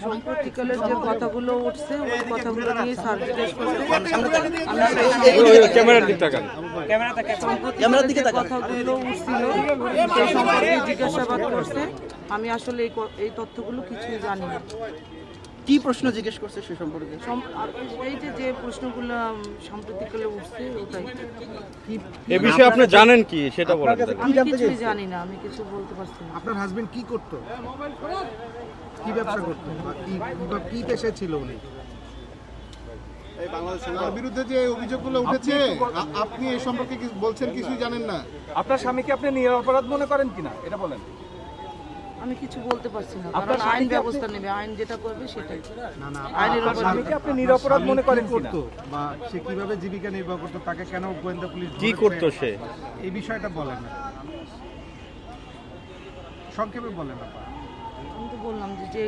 সম্প্রতিকালের যে কথাগুলো উঠছে ওই কথাগুলো নিয়ে স্যার জিজ্ঞেস করছে। সম্প্রতিকালের যে কথাগুলো উঠছিল সেই সম্পর্কে জিজ্ঞাসাবাদ করছে। আমি আসলে এই তথ্যগুলো কিছুই জানি না। কি প্রশ্ন জিজ্ঞেস করছে সে সম্পর্কে? এই যে প্রশ্নগুলো সাম্প্রতিককালে উঠছে ওটাই। এ বিষয়ে আপনি জানেন কি সেটা বলেন। আমি কিছুই জানি না, আমি কিছু বলতে পারছি না। আপনার হাজবেন্ড কি করতো, কি ব্যবসা করতো, বা কি পেশায় ছিল উনি? তার বিরুদ্ধে যে অভিযোগগুলো উঠেছে আপনি এই সম্পর্কে বলছেন কিছুই জানেন না। আপনার স্বামীকে আপনি নিরপরাধ মনে করেন কিনা এটা বলেন। আমি কিছু বলতে পারছি না, কারণ আইন ব্যবস্থা নেবে, আইন যেটা করবে সেটাই। না না, আইনের উপর স্বামীকে আপনি নিরপরাধ মনে করেন কিনা? করতো বা সে কিভাবে জীবিকা নির্বাহ করতো, তাকে কেন গোয়েন্দা পুলিশ কি করতো সে? এই বিষয়টা বলেন না, সংক্ষেপে বলেন না। আমি তো বললাম যে